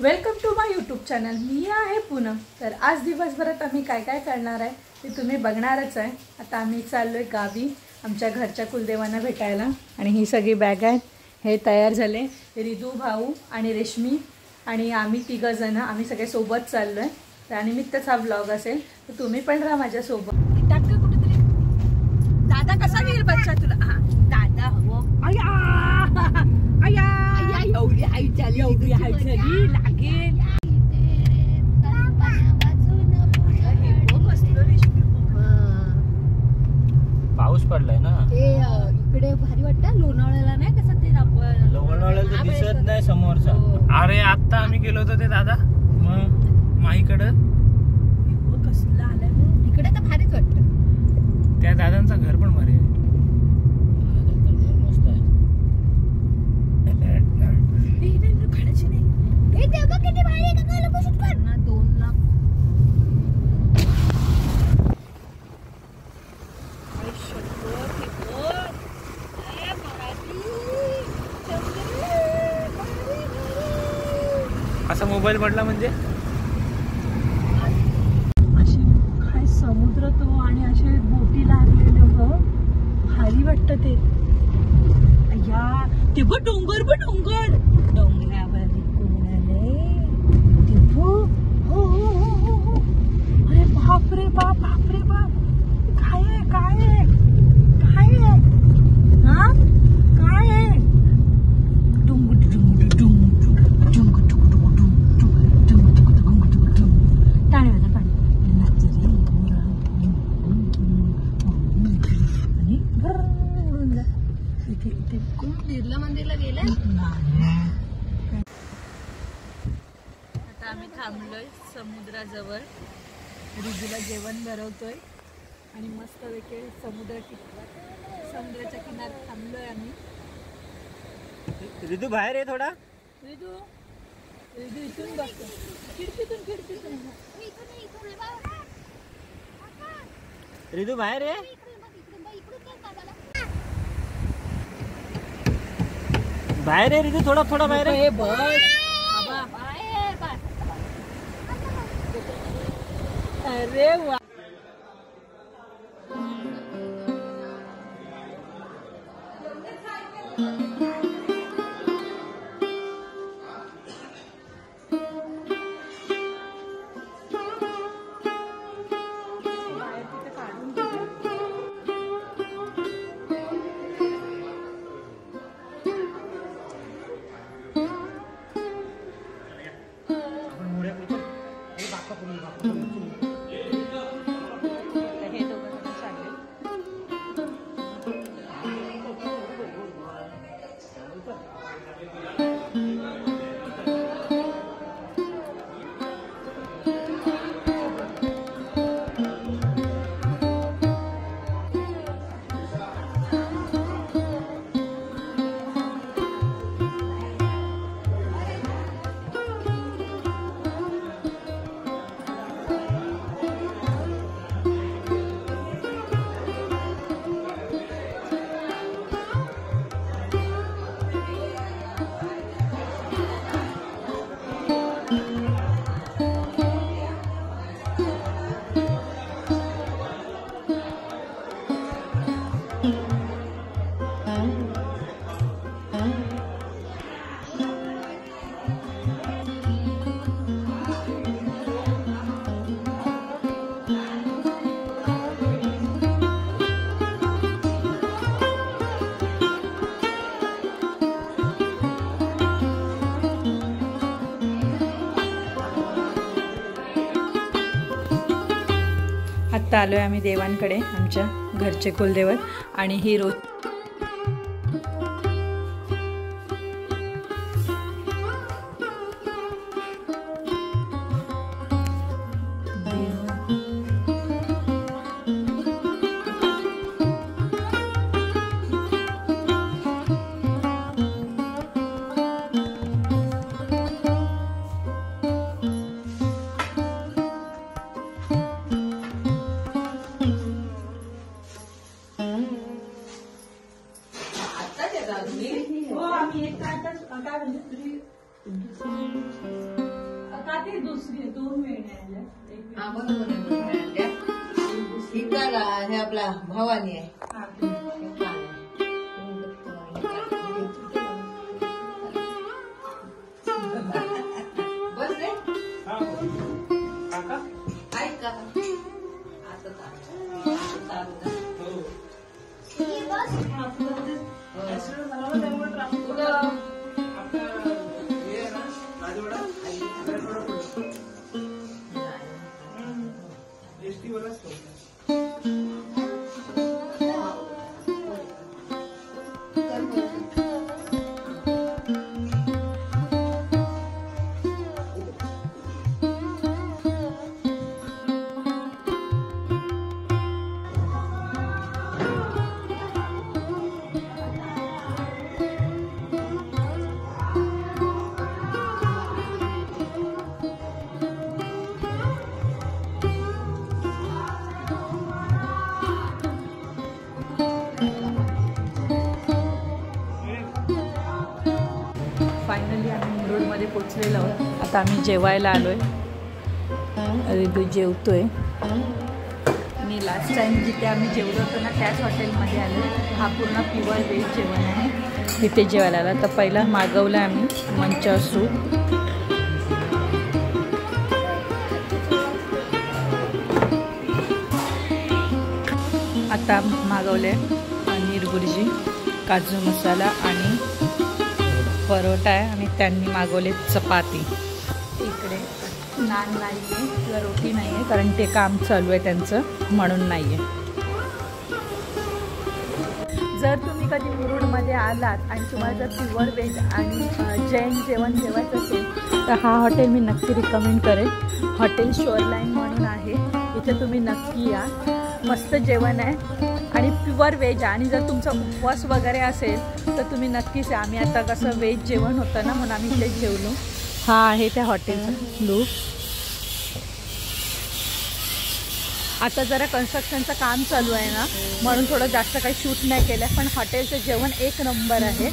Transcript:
Welcome to my YouTube channel. मी आहे पूनम। तर आज दिवसभरात आम्ही काय काय करणार आहे ते तुम्ही बघणारच आहे। आता आम्ही चाललोय गावी आमच्या घरच्या कुलदेवांना भेटायला आणि ही सगळी बॅग आहेत, हे तयार झाले। रिदू भाऊ आणि रेशमी आणि आम्ही तिघ जण आम्ही सगळे सोबत चाललोय। त्यानिमित्तच हा व्लॉग असेल, तर तुम्ही पण राहा माझ्या सोबत। टाक कुठेतरी दादा कसा येईल बच्चा तुला? दादा हो आया आया आया एवढी हाईट झाली लागेल। पाऊस पडलाय ना इकडे भारी वाटतं। लोणावळ्याला नाही कसं ते लोणावळ्याला दिसत नाही समोरचा। अरे आता आम्ही गेलो होतो ते दादा मग माईकडं कसला आलाय मग इकडे तर भारीच वाटतं। त्या दादांचं घर पण भारी आहे। मस्त आहे। खाण्याची नाही हे तेव्हा किती भारी आहे का लोक शूट कर ना 2 लाख असा मोबाईल पडला म्हणजे असे काय समुद्र तो आणि असे बोटी लागलेले ग भारी वाटतं ते। या ते बघ डोंगर बघ डोंगर डोंगरावर कोणाले ते हो हो हो हो हो अरे बाप रे बाप बाप रे बाप काय आहे काय आहे काय आहे हा काय आहे डोंगर डोंगर डोंगर डोंगर बिर्ला मंदिरला गेलाय। आता आम्ही थांबलोय समुद्राजवळ, रिदूला जेवण भरवतोय आणि मस्त वेगळे समुद्राच्या किनाऱ्यात थांबलोय आम्ही। रिदू बाहेर आहे थोडा। रिदू रिदू इथून बघतो खिडकीतून रिदू बाहेर आहे। बाहेर आहे रिदू थोडा थोडा बाहेर आहे। अरे वा आता आलोय आम्ही देवांकडे, आमच्या घरचे कुलदैवत आणि ही रोज हो आम्ही एक काय म्हणजे का ती दुसरी 2 वेण्या आल्या? हा बरोबर आहे, बरोबर आहे. ही काढा, हे आपला भवानी आहे. हा. हे काढा. बस रे. ऐक का आता चालू फायनली आम्ही मुरुडमध्ये पोचलेलो आहोत. आता आम्ही जेवायला आलोय. रिदू जेवतोय. मी लास्ट टाइम जिथे आम्ही जेवलो होतो ना त्याच हॉटेलमध्ये आलो. हा पूर्ण प्युअर व्हेज जेवण आहे. तिथे जेवायला आला तर पहिला मागवलं आम्ही मंचा सूप. आता मागवले पनीर बुर्जी, काजू मसाला आणि परोटा आहे आणि त्यांनी मागवले चपाती. इकडे नान नाही आहे किंवा रोटी नाही आहे कारण ते काम चालू आहे त्यांचं, म्हणून नाही आहे. जर तुम्ही कधी मुरुडमध्ये आलात आणि तुम्हाला जर प्युअर व्हेज आणि जैन जेवण जेवायचं असेल तर हा हॉटेल मी नक्की रिकमेंड करेन. हॉटेल शोरलाईन म्हणून आहे, इथे तुम्ही नक्की या. मस्त जेवण आहे आणि प्युअर व्हेज आहे. आणि जर तुमचा उपवास वगैरे असेल तर तुम्ही नक्कीच या. आम्ही आता कसं व्हेज जेवण होतं ना म्हणून आम्ही इथेच जेवलो. हा आहे त्या हॉटेलचा लुक. आता जरा कन्स्ट्रक्शनचं काम चालू आहे ना म्हणून थोडं जास्त काही शूट नाही केलं, पण हॉटेलचं जेवण एक नंबर आहे.